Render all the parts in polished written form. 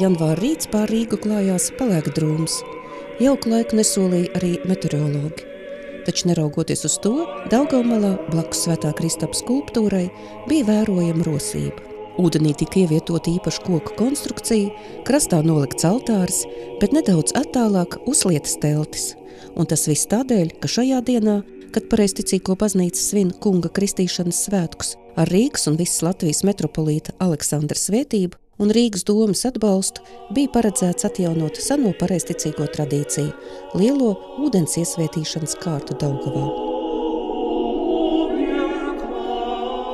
Janvāra rīts pār Rīgu klājās pelēk drūms. Jauku laiku nesolīja arī meteorologi. Taču neraugoties uz to, Daugavmalā blakus Svētā Kristapa skulptūrai bija vērojama rosība. Ūdenī tika ievietota īpaša koku konstrukcija, krastā nolikts altāris, bet nedaudz attālāk uzlietas teltis. Un tas viss tādēļ, ka šajā dienā, kad pareizticīgo baznīca svin kunga kristīšanas svētkus ar Rīgas un visas Latvijas metropolīta Aleksandra svētību un Rīgas domas atbalstu, bija paredzēts atjaunot seno pareizticīgo tradīciju – lielo ūdens iesvētīšanas kārtu Daugavā.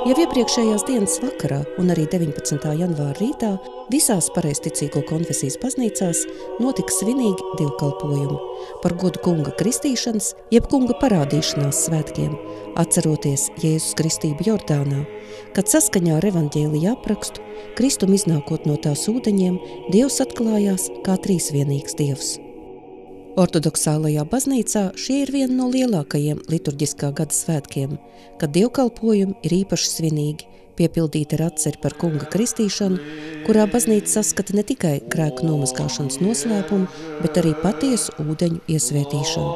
Jau iepriekšējās dienas vakarā un arī 19. janvāra rītā visās pareizticīgo konfesijas baznīcās notika svinīgi dievkalpojumi par godu kunga kristīšanas, jeb kunga parādīšanās svētkiem, atceroties Jēzus kristību Jordānā, kad saskaņā ar evaņģēlija aprakstu, Kristum iznākot no tās ūdeņiem, Dievs atklājās kā trīsvienīgs Dievs. Ortodoksālajā baznīcā šie ir viena no lielākajiem liturģiskā gada svētkiem, kad dievkalpojumi ir īpaši svinīgi, piepildīti ar atceri par kunga kristīšanu, kurā baznīca saskata ne tikai grēku nomazgāšanas noslēpumu, bet arī patiesu ūdeņu iesvētīšanu.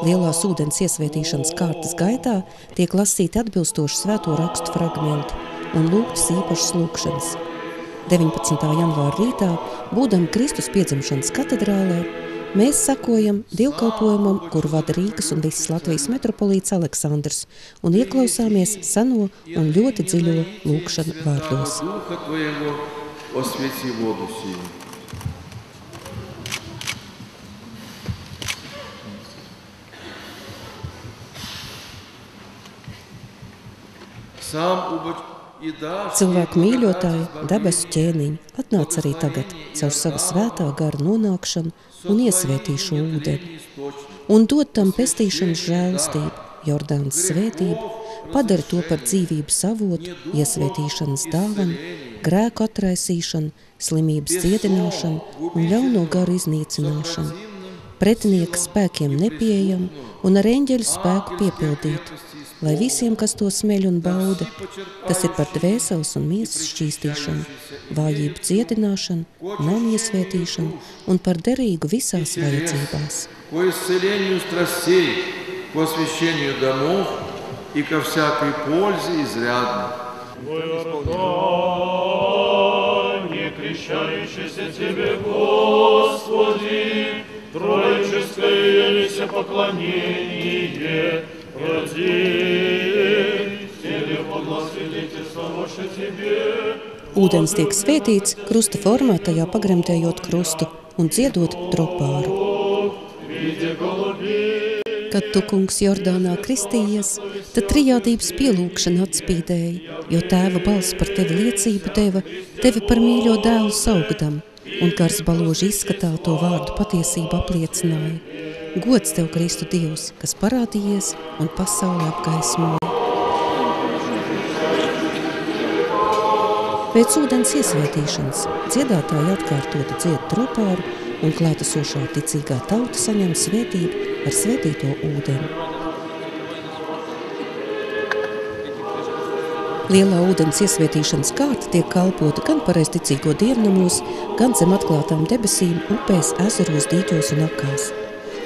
Lielās ūdens iesvētīšanas kārtas gaitā tiek lasīti atbilstoši svēto rakstu fragmenti un lūgtas īpašas lūgšanas. 19. janvāra rītā, būdami Kristus piedzimšanas katedrālē, mēs sakojam dievkalpojumam, kuru vada Rīgas un visas Latvijas metropolīts Aleksandrs, un ieklausāmies seno un ļoti dziļo lūgšanu vārdos. Cilvēku mīļotāji, debesu ķēniņi, atnāc arī tagad caur savu svētā gara nonākšanu un iesvētī šo ūdeni, un dod tam pestīšanas žēlastību, Jordānas svētību, padara to par dzīvības avotu, iesvētīšanas dāvanu, grēku atraisīšanu, slimības dziedināšanu un ļauno garu iznīcināšanu, pretinieka spēkiem nepieejamu un ar eņģeļu spēku piepildītu, lai visiem, kas to smeļ un bauda, tas ir par dvēseles un miesas šķīstīšanu, vājību dziedināšanu, namu iesvētīšanu un par derīgu visās vajadzībās. Ūdens tiek svētīts krusta formā, tajā pagremdējot krustu un dziedot tropāru. Kad tu, kungs, Jordānā kristījies, tad trijādības pielūgšana atspīdēja, jo tēva balss par tevi liecību deva, tevi par mīļo dēlu saugdam, un kars baloži izskatā to vārdu patiesību apliecināja. Gods tev, Kristu Dievs, kas parādījies un pasauli apgaismoja. Pēc ūdens iesvētīšanas dziedātāji atkārtoti dzied tropāru un klātesošā ticīgā tauta saņem svētību ar svētīto ūdeni. Lielā ūdens iesvētīšanas kārta tiek kalpota gan pareizticīgo dievnamos, gan zem atklātām debesīm, upēs, ezeros, dīķos un akās.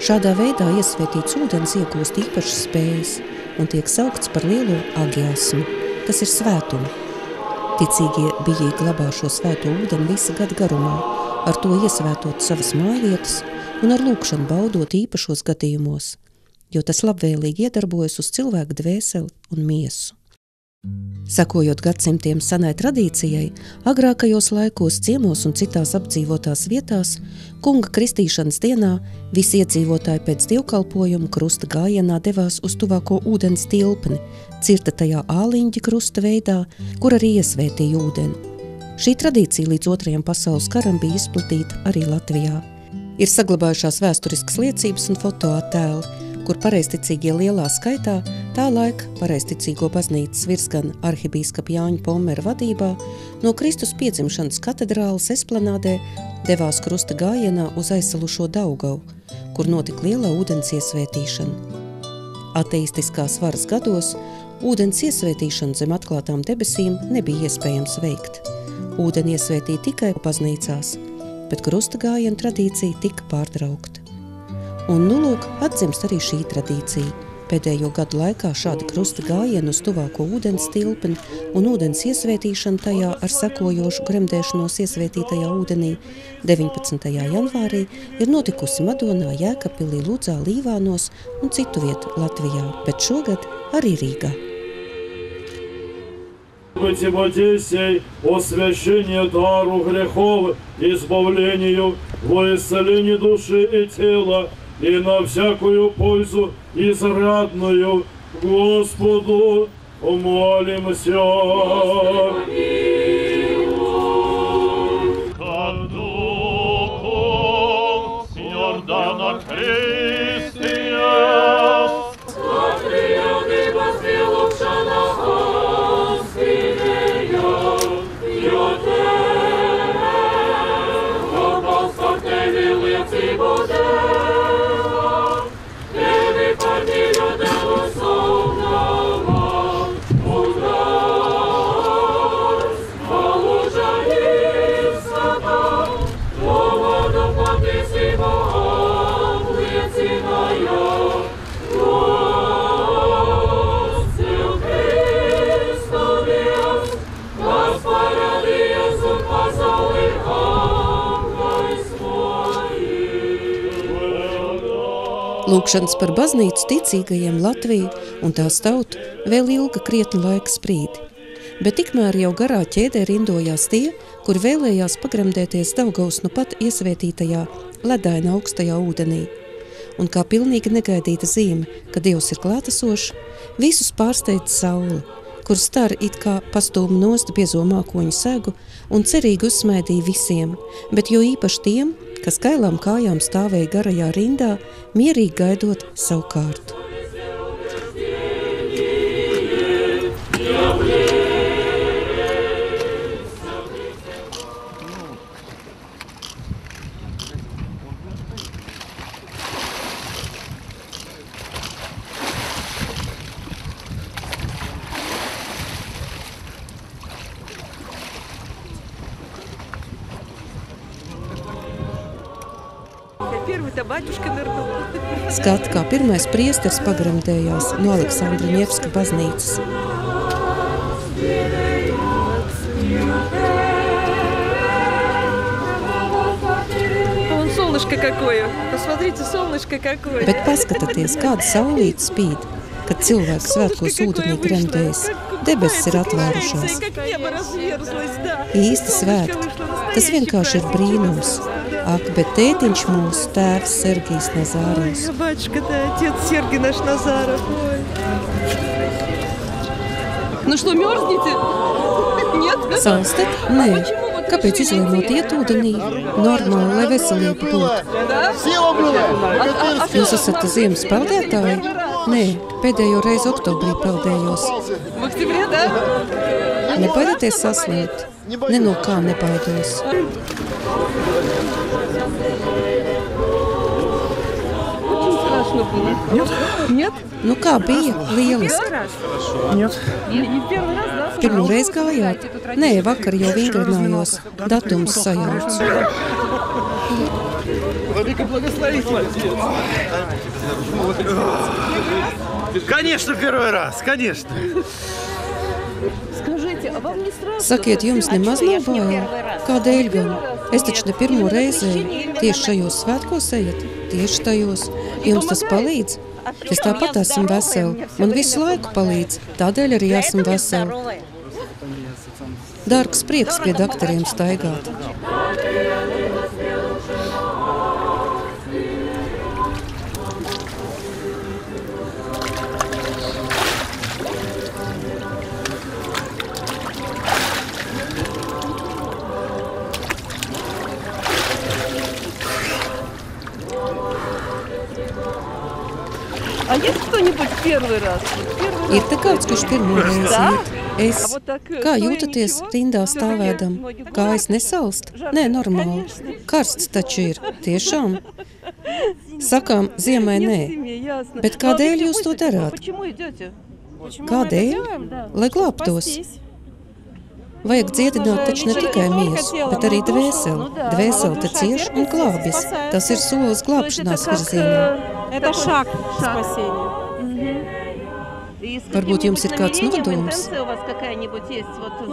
Šādā veidā iesvētīts ūdens iegūst īpašas spējas un tiek saukts par lielo agiasmu. Tas ir svētumu. Ticīgie bijīgi glabā šo svēto ūdeni visa gada garumā, ar to iesvētot savas mājvietas un ar lūgšanu baudot īpašos gadījumos, jo tas labvēlīgi iedarbojas uz cilvēku dvēseli un miesu. Sekojot gadsimtiem senai tradīcijai, agrākajos laikos ciemos un citās apdzīvotās vietās, kunga kristīšanas dienā visi iedzīvotāji pēc dievkalpojuma krusta gājienā devās uz tuvāko ūdens tilpni, cirta tajā āliņģa krusta veidā, kur arī iesvētīja ūdeni. Šī tradīcija līdz 2. pasaules karam bija izplatīta arī Latvijā. Ir saglabājušās vēsturiskas liecības un fotoattēli, kur pareizticīgie lielā skaitā, tā laika pareizticīgo baznīcas virsgana arhibīskapa Jāņa Pomera vadībā no Kristus piedzimšanas katedrāles esplanādē devās krusta gājienā uz aizsalušo Daugavu, kur notika lielā ūdens iesvētīšana. Ateistiskās varas gados ūdens iesvētīšanu zem atklātām debesīm nebija iespējams veikt. Ūdeni iesvētīja tikai baznīcās, bet krusta gājiena tradīcija tika pārtraukta. Un lūk, atdzimst arī šī tradīcija. Pēdējo gadu laikā šāda krusta gājiena uz tuvāko ūdens tilpeni un ūdens iesvētīšana tajā ar sekojošu gremdēšanos iesvētītajā ūdenī 19. janvārī ir notikusi Madonā, Jēkabpilī, Ludzā, Līvānos un citu vietu Latvijā, bet šogad arī Rīgā. Быть во Одессе, освящение дару грехов, избавлению, во исцелении души и тела, и на всякую пользу изрядную Господу молимся. Как духом Иордана Христия, смотрели возлюбшана Господиня, Йоте, Господи, велицы буде. Lūkšanas par baznīcu ticīgajiem Latviju un tās tautu vēl ilga krietni laika sprīdi, bet tikmēr jau garā ķēdē rindojās tie, kuri vēlējās pagremdēties Daugavas nu pat iesvētītajā ledaina augstajā ūdenī. Un kā pilnīgi negaidīta zīme, ka Dievs ir klātesošs, visus pārsteidz saule, kur stari it kā pastūma nost biezo mākoņu segu un cerīgi uzsmaidīja visiem, bet jo īpaši tiem, kas kailām kājām stāvēja garajā rindā, mierīgi gaidot savu kārtu. Skat, kā pirmais priesteris pagremdējās no Aleksandra Ņevska baznīcas. Un солнышко какое! Посмотрите, солнышко какое! Bet paskatieties, kāda saulīte spīd, kad cilvēks svētkos ūdenī gremdējas. Debesis ir atvērušās. Īsti svētki. Tas vienkārši ir brīnums. Ak, bet tētiņš mūsu tēvs Sergijs Nazārovs. Батюшка, да, отец Сергий наш Назаров. Ну что, мерзнете? Нет? Salstat? Nē. Kāpēc izlēmot iet ūdenī? Normāli, lai veselība būtu. Jūs esat ziemas peldētāji? Nē, pēdējo reizi oktobrī peldējos. Nebaidieties saslimt? Ne no kā nebaidos. Нет? Nu kā bija? Lieliski. Нет. Pirmo reizi gājāt? Nē, vakar jau vingrinājos. Datums sajauts. Конечно, первый раз, конечно. Sakiet, jums nemaz nav bail? Kādēļ gan? Es taču ne pirmo reizi eju. Tieši šajos svētkos ejat? Tieši tajos. Jums tas palīdz? Es tāpat esmu vesela. Man visu laiku palīdz. Tādēļ arī esmu vesela. Dārgs prieks pie daktariem staigāt. А есть кто-нибудь первый раз? Ir te kāds, kurš pirmo reizi Tā? iet. Es, А вот так, kā stoja jūtaties ничего? rindā Всё-таки stāvēdam? ноги Kājas nesalst? Nē, normāli. Karsts taču ir. Tiešām. Sakām, ziemai Нет nē. семьи, ясно. Bet Ну, kādēļ объясни, jūs to быстренько, darāt? Почему идете? Kādēļ? Lai glābtos. Vajag dziedināt taču ne tikai miesu, bet arī dvēseli. Dvēseli te cieš un glābjas. Tas ir solis glābšanās virzienā. Это шаг к спасению. Varbūt jums ir kāds nodoms?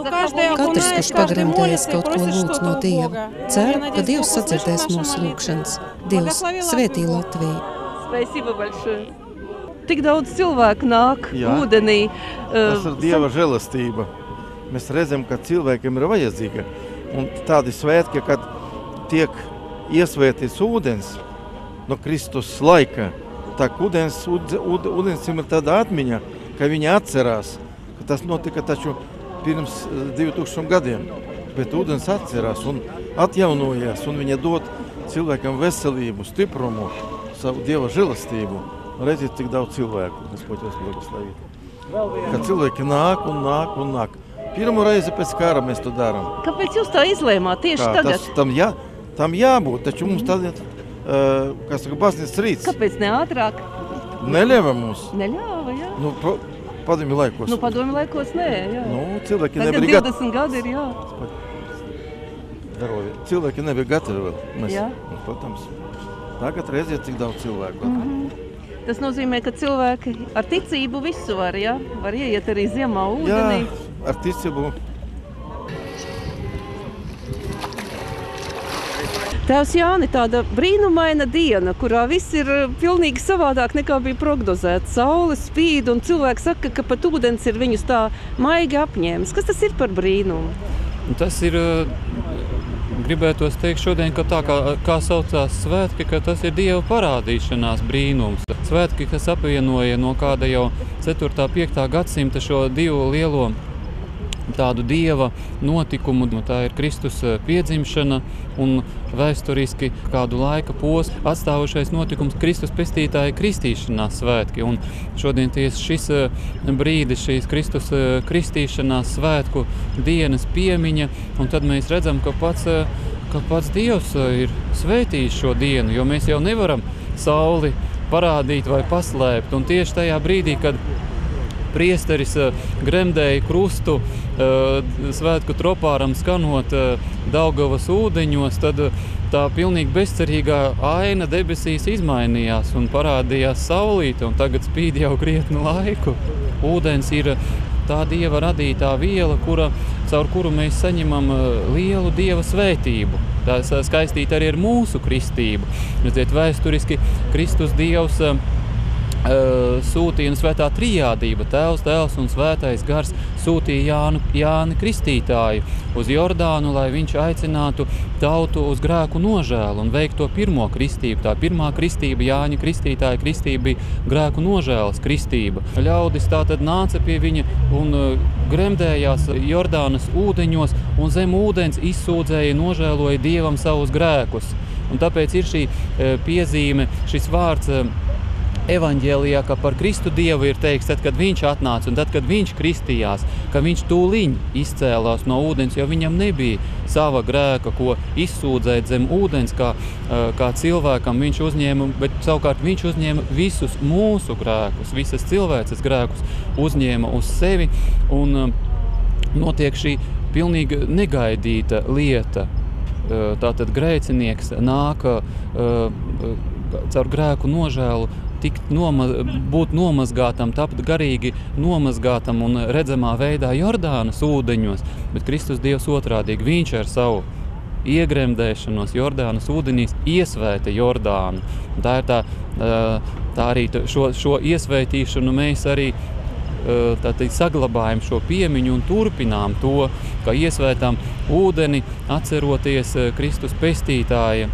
Каждый Katrs, окунается, kurš каждый pagremdējas молится и kaut ko просит lūdz что-то no у Dieva, Бога. cer, Я ka надеюсь, Dievs Бог услышит sadzirdēs наши mūsu молитвы. lūgšanas. Dievs Благослови svētī Latviju. Latviju. Спасибо большое. Tik daudz cilvēku nāk Jā. ūdenī. Tas ir Dieva žēlastība. Mēs redzam, ka cilvēkiem ir vajadzīga. Un tādi svētki, kad tiek iesvētīts ūdens no Kristus laika, tā ūdensim ir tāda atmiņa, ka viņi atcerās, ka tas notika taču pirms 2000 gadiem. Bet ūdens atcerās un atjaunojas, un viņa dod cilvēkam veselību, stiprumu, savu Dieva žēlastību. Redziet, cik daudz cilvēku, Gospod jūs благословит. Kad cilvēki nāk un nāk un nāk. Pirmo reizi pēc kara mēs to darām. Kāpēc jūs tā izlēmāt tieši tagad? Tam jābūt, taču mums tagad, kas saka, baznīcas rīts. Kāpēc ne ātrāk? Neļāva mums. Neļāva, jā. Nu, padomju laikos. Nu, padomju laikos nē, jā. Nu, cilvēki Tagad nebija 20 gadi ir, jā. gatavi. Cilvēki nebija gatavi vēl. Mēs, Jā. un, protams, tagad redziet, cik daudz cilvēku. Tas nozīmē, ka cilvēki ar ticību visu var, jā? Var ieiet arī ziemā Jā, ūdenī. ar ticību. Tēvs Jāni, tāda brīnumaina diena, kurā viss ir pilnīgi savādāk nekā bija prognozēts. Saule spīd un cilvēki saka, ka pat ūdens ir viņus tā maigi apņēmis. Kas tas ir par brīnumu? Tas ir, gribētos teikt šodien, ka tā kā saucās svētki, ka tas ir Dieva parādīšanās brīnums. Svētki, kas apvienoja no kāda jau 4. 5. gadsimta šo divu lielo tādu Dieva notikumu. Tā ir Kristus piedzimšana un vēsturiski kādu laika posmu atstāvušais notikums Kristus pestītāja kristīšanās svētki. Un šodien tieši šis brīdis, šīs Kristus kristīšanās svētku dienas piemiņa, un tad mēs redzam, ka pats Dievs ir svētījis šo dienu, jo mēs jau nevaram sauli parādīt vai paslēpt. Un tieši tajā brīdī, kad priesteris gremdēja krustu svētku tropāram skanot Daugavas ūdeņos, tad tā pilnīgi bezcerīgā aina debesīs izmainījās un parādījās saulīte, un tagad spīd jau krietnu laiku. Ūdens ir tā Dieva radītā viela, caur kuru mēs saņemam lielu Dieva svētību. Tā skaistīta arī ar mūsu kristību. Redziet, vēsturiski Kristus Dievs sūtīja un svētā trijādība, Tēvs, Dēls un Svētais Gars sūtīja Jāni Kristītāju uz Jordānu, lai viņš aicinātu tautu uz grēku nožēlu un veikt to pirmo kristību. Tā pirmā kristība, Jāņa Kristītāja kristība, bija grēku nožēlas kristība. Ļaudis tātad nāca pie viņa un gremdējās Jordānas ūdeņos un zem ūdens izsūdzēja, nožēloja Dievam savus grēkus. Un tāpēc ir šī piezīme, šis vārds evaņģēlijā, ka par Kristu Dievu ir teikts, tad, kad viņš atnāca un tad, kad viņš kristījās, ka viņš tūliņ izcēlās no ūdens, jo viņam nebija sava grēka, ko izsūdzēt zem ūdens, kā cilvēkam viņš uzņēma, bet savukārt viņš uzņēma visus mūsu grēkus, visas cilvēces grēkus uzņēma uz sevi, un notiek šī pilnīgi negaidīta lieta. Tātad grēcinieks nāk caur grēku nožēlu būt nomazgātam, tapt garīgi nomazgātam un redzamā veidā Jordānas ūdeņos, bet Kristus Dievs otrādīgi, viņš ar savu iegremdēšanos Jordānas ūdenīs iesvēta Jordānu. Tā ir tā arī šo iesvētīšanu mēs arī saglabājam šo piemiņu un turpinām to, ka iesvētām ūdeni, atceroties Kristus pestītāja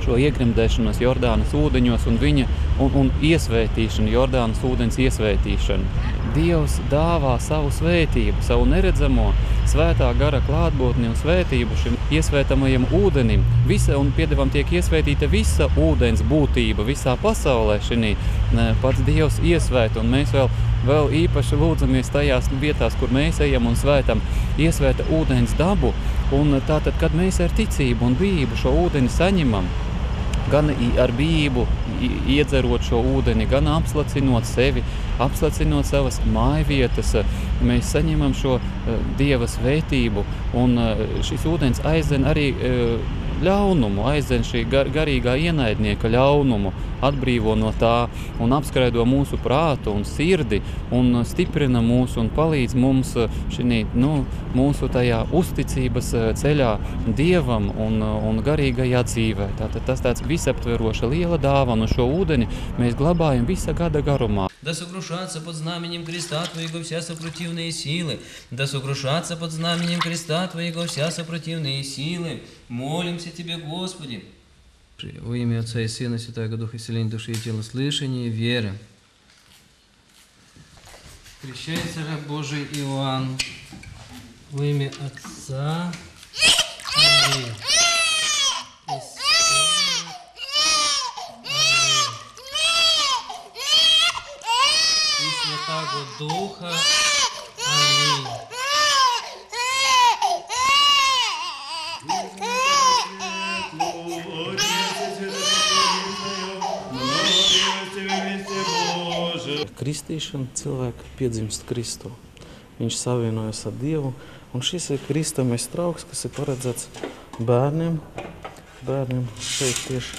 šo iegremdēšanos Jordānas ūdeņos un viņa un iesvētīšanu, Jordānas ūdens iesvētīšanu. Dievs dāvā savu svētību, savu neredzamo, svētā gara klātbūtni un svētību šim iesvētamajam ūdenim. Un piedevām tiek iesvētīta visa ūdens būtība visā pasaulē šinī. Pats Dievs iesvēt, un mēs vēl īpaši lūdzamies tajās vietās, kur mēs ejam un svētam iesvēta ūdens dabu. Un tātad, kad mēs ar ticību un bijību šo ūdeni saņemam, gan ar bijību iedzerot šo ūdeni, gan apslacinot sevi, apslacinot savas mājvietas, mēs saņemam šo Dieva svētību, un šis ūdens aizdzen arī ļaunumu, aizdzen šī garīgā ienaidnieka ļaunumu, atbrīvo no tā un apskraido mūsu prātu un sirdi un stiprina mūs un palīdz mums šī, mūsu tajā uzticības ceļā Dievam un garīgajā dzīvē. Tātad tas tāds visaptveroša liela dāvana, un šo ūdeni mēs glabājam visa gada garumā. Да сокрушатся под знаменем креста Твоего вся сопротивные силы. Да сокрушатся под знаменем креста Твоего вся сопротивные силы. Молимся Тебе, Господи. Во имя Отца и Сына, Святаго Духа, исцеления души и тела, слышания и веры. Крещается раб Божий Иоанн. Во имя Отца и Святаго Духа. Аминь. Kristīšana cilvēka piedzimst Kristu. Viņš savienojas ar Dievu, un šis ir Kristamais trauks, kas ir paredzēts bērniem. Bērniem šeit tieši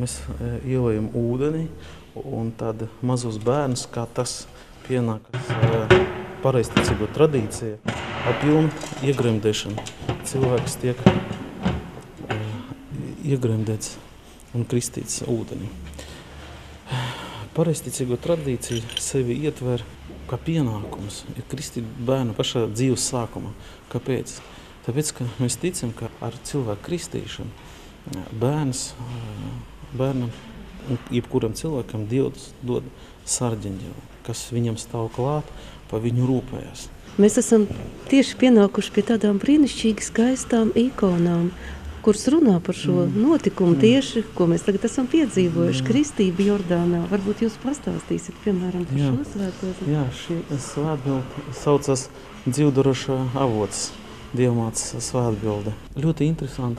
mēs ielējam ūdeni, un tad mazus bērnus, kā tas pienākas pareizticīgo tradīcija, ar pilnu iegremdēšanu. Cilvēks tiek iegremdēts un kristīts ūdeni. Pareizticīgo tradīciju sevi ietver kā pienākums, ir kristīt bērnu pašā dzīves sākumā. Kāpēc? Tāpēc, ka mēs ticam, ka ar cilvēku kristīšanu bērnam un jebkuram cilvēkam Dievs dod sarģeņģeli, kas viņam stāv klāt, pa viņu rūpējas. Mēs esam tieši pienākuši pie tādām brīnišķīgi skaistām ikonām, kuras runā par šo notikumu tieši, ko mēs tagad esam piedzīvojuši, kristību Jordānā. Varbūt jūs pastāstīsiet, piemēram, par šo svētbildi? Jā, šī svētbilde saucas dzīvdarošā avots, Dievmātes svētbilde. Ļoti interesanti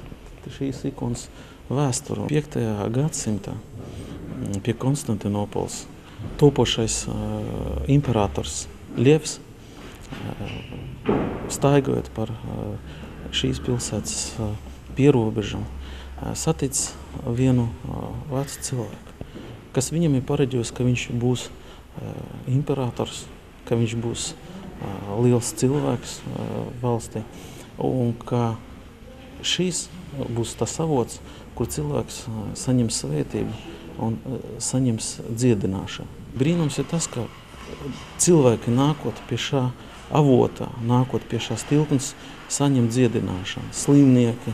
šīs ikonas vēsturu. 5. gadsimtā pie Konstantinopols topošais imperators Lievs, staigājot par šīs pilsētas pierobežam, satic vienu vecu cilvēku, kas viņam ir pareģojis, ka viņš būs imperators, ka viņš būs liels cilvēks valstī, un ka šīs būs tas avots, kur cilvēks saņems svētību un saņems dziedināšanu. Brīnums ir tas, ka cilvēki nākot pie šā avotā, nākot pie šās tilpnes, saņem dziedināšanu. Slimnieki,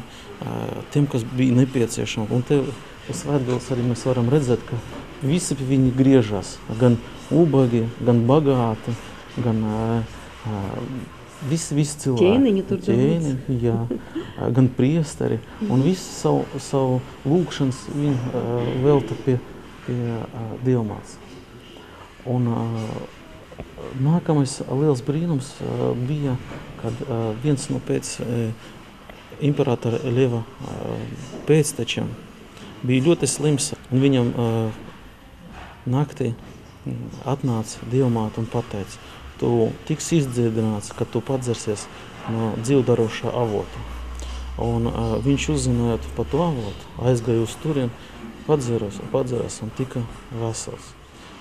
tiem, kas bija nepieciešami. Un te uz svētbildes arī mēs varam redzēt, ka visi pie viņi griežas, gan ubagi, gan bagāti, gan visi cilvēki. Ķēniņi tur daudz. Jā, gan priesteri. Un visu savu lūgšanas viņi velta pie Dievmātes. Un nākamais liels brīnums bija, kad viens no pēc imperatora Lieva pēctečiem bija ļoti slims, un viņam naktī atnāca Dievmāte un pateica: tu tiks izdziedināts, kad tu padzersies no dzīvdarošā avota. Un viņš uzzinājot par to avotu, aizgāja uz turien, padzerās un tika vesels.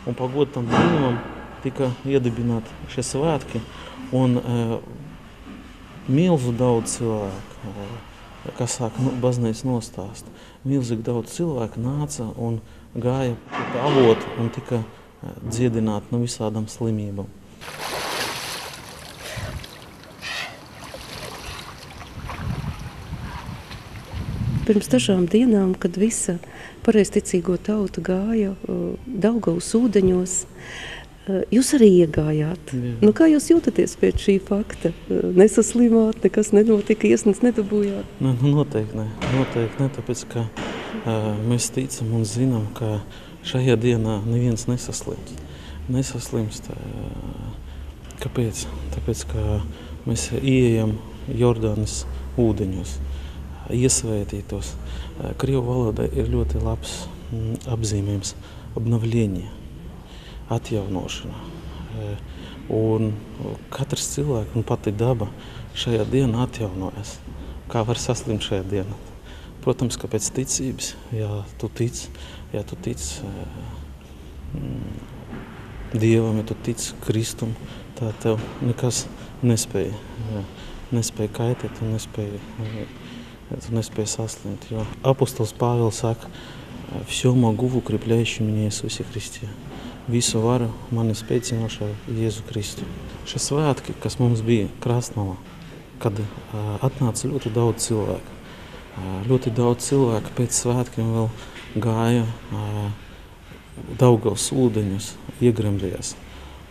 Un par godu tam brīnumam tika iedibināti šie svētki, un milzu daudz cilvēku, kas sāk baznīcas nostāst. Milzīgi daudz cilvēku nāca un gāja pie avotu un tika dziedināti no visādām slimībām. Pirms dažām dienām, kad visa pareizticīgo tauta gāja Daugavas ūdeņos, Jūs arī iegājāt. Nu, kā jūs jūtaties pēc šī fakta? Nesaslimāt, nekas nenotika, iesnas nedabūjāt? Noteikti ne, tāpēc, ka mēs ticam un zinām, ka šajā dienā neviens nesaslimst. Kāpēc? Tāpēc, ka mēs ieejam Jordānas ūdeņos, iesvētītos. Krievu valodā ir ļoti labs apzīmējums obnovlение, atjaunošana. Un katrs cilvēks un pati daba šajā dienā atjaunojas. Kā var saslimt šajā dienā? Protams, ka pēc ticības, ja tu tic Dievam, ja tu tic Kristum, tā tev nekas nespēja kaitēt un nespēja saslimt. Jo apostols Pāvils saka, «Всё могу в укрепляющем меня Иисусе Христе». Visu varu mani spēcinošā Jēzu Kristu. Šie svētki, kas mums bija Krasnavā, kad atnāca ļoti daudz cilvēku. Ļoti daudz cilvēku pēc svētkiem vēl gāja Daugavas ūdeņus, iegremdējās.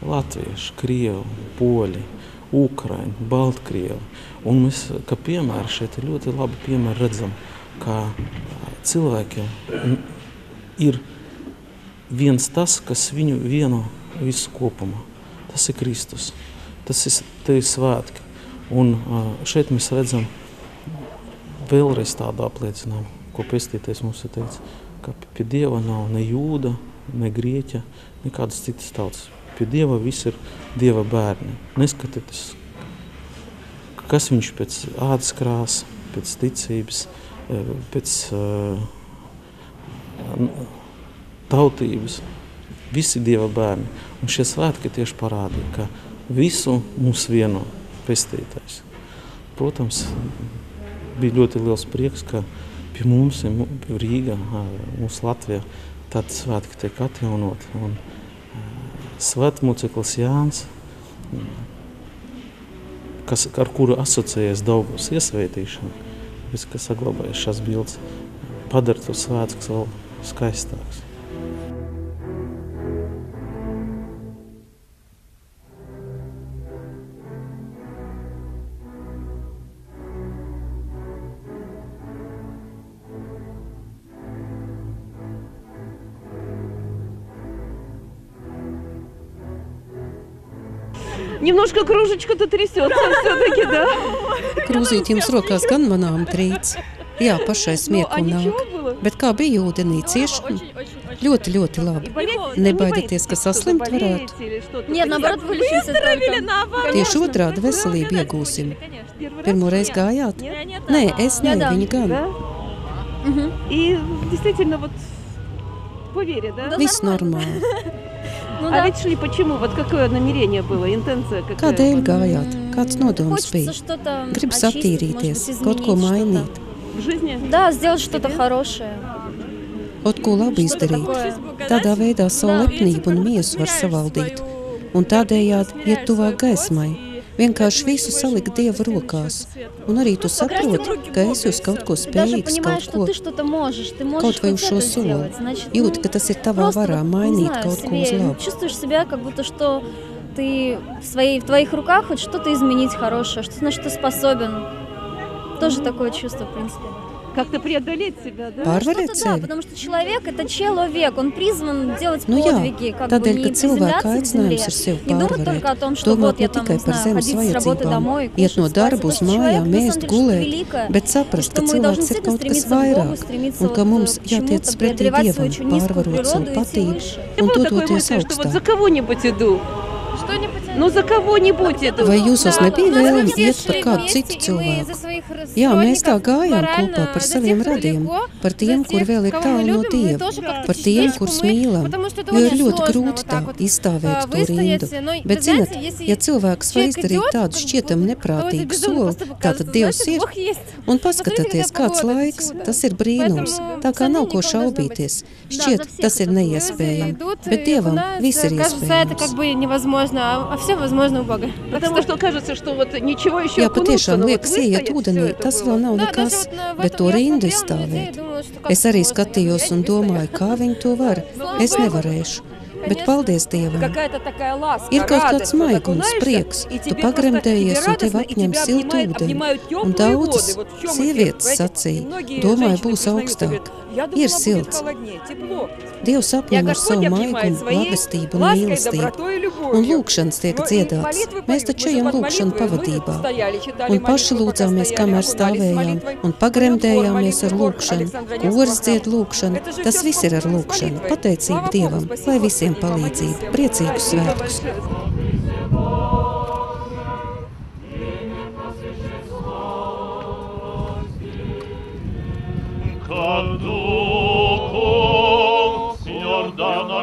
Latvieši, Krievi, Poļi, Ukraini, Baltkrievi. Un mēs, kā piemēri šeit, ļoti labi piemēri redzam, ka cilvēkiem ir viens tas, kas viņu vieno visu kopumā. Tas ir Kristus. Tas ir svētki. Un šeit mēs redzam vēlreiz tādu apliecinājumu, ko pestītais mums ir teicis, ka pie Dieva nav ne jūda, ne grieķa, nekādas citas tautas. Pie Dieva viss ir Dieva bērni. Neskatieties, kas viņš pēc ādas krāsas, pēc ticības, pēc tautības, visi Dieva bērni. Un šie svētki tieši parādīja, ka visu mūs vieno pestītājs. Protams, bija ļoti liels prieks, ka pie mums Rīgā, mūsu Latvijā, tādi svētki tiek atjaunot. Un svētmoceklis Jānis, ar kuru asociējas Daugavas iesvētīšana, viss, kas saglabājas šās bildes, padara to svētkus vēl skaistāks. Немножко кружечка-то трясется все-таки, да? Krūzīt jums rokās gan manām trīc. Jā, pašai smieku nāk. Bet kā bija ūdenī cieši? Ļoti, ļoti labi. Nebaidieties, ka saslimt varētu. Нет, наоборот, вылечимся только. Tieši otrādi veselību iegūsim. Pirmo reizi gājāt? Nē, es ne, viņa gan. И действительно вот по вере, да? Viss normāli. А ведь шли почему? Вот какое намерение было, интенция какая? Kādēļ gājāt? Kāds nodoms bija? Gribas attīrīties, kaut ko mainīt. В жизни? Да, сделать что-то хорошее. Kaut ko labi izdarīt. Tādā veidā savu lepnību un miesu var savaldīt. Un tādējādi iet tuvāk gaismai. Vienkārši visu salikt Dieva rokās. Un arī tu saproti, ka esi uz kaut ko spējīgs, kaut vai uz šo soli. Jūti, ka tas ir tavā varā mainīt kaut ko uz labu. Чувствуешь себя, как будто что ты в твоих руках хоть что-то изменить хорошее, что на что способен. Тоже такое чувство, в принципе. Как-то преодолеть себя, да? Pārvarēt Да, sevi. потому что человек – это человек, он призван делать Nu jā, подвиги, как бы tādēļ, не ka cilvēka приземляться к земле, aicinājums ir sevi не думать только о том, pārvarēt, что вот domāt я ne там, tikai не par знаю, zemes ходить с работы домой, vajadzībām, iet no кушать, darba спать. uz То есть человек, mājām, на mēst, самом деле, что-то gulēt, великое, bet и saprast, что ka мы должны cilvēks ir действительно kaut kas стремиться к Богу, vairāk, стремиться un ka mums к jātiec чему-то, pretī преодолевать свою Dievam, очень низкую pārvarot savu природу и идти patību выше. Не un было такой dodoties мысли, что вот augstāk. за кого-нибудь иду. Что-нибудь... Ну, за кого-нибудь иду. Vai jūsos Да, nebija но мы vēlme все iet par шли kādu вместе, citu и мы за cilvēku? своих Jā, mēs tā родственников gājām морально, kopā par за saviem тех, кто radiem, далеко, par tiem, за kur тех, vēl ir кого мы tālu no любим, мы Dieva, тоже как-то par tiem, частичку kurus мы, mīlam, потому что это jo ir очень ļoti сложно grūti вот tā так вот izstāvēt to rindu. выстоять. Но, Bet, вы знаете, zināt, если ja cilvēks var человек izdarīt идет, tādu как šķietam какой-то neprātīgu безумный soli, поступок, tātad Dievs значит, ir, Бог есть. un Посмотрите, paskatieties, какая kāds погода laiks, чудо. tas ir brīnums, Поэтому tā kā nav ko сомнений должно быть. šaubīties. Да, Šķiet, за всех tas ir это будет. neiespējami, Идут bet и Dievam окунаются. viss ir Кажется, это как iespējams. бы невозможно, а все возможно у Бога. Так Потому что кажется, что вот ничего еще Jā, окунуться, patiešām но вот liekas, ieiet выстоять ūdenī, всё это tas было. vēl nav Да, nekas, даже вот в bet этом to я rindu смотрела на людей izstāvēt. и думала, что как Es arī сложно. skatījos un domāju, kā viņi to var. Es nevarēšu. Bet paldies Dievam! Ir kaut kāds maigums, prieks, tu pagremdējies un tev apņem siltu ūdeni. Un daudzas sievietes sacīja, domāju, būs augstāk. Ir silts. Dievs apņem ar savu maigumu, labestību un mīlestību. Un lūkšanas tiek dziedāts. Mēs taču ejam lūkšanu pavadībā. Un paši lūdzāmies, kamēr stāvējām, un pagremdējāmies ar lūkšanu. Koris dzied lūkšanu. Tas viss ir ar lūkšanu. Pateicība Dievam, lai visiem palīdzību. Priecīgus svētkus! Kad Duhum Jordana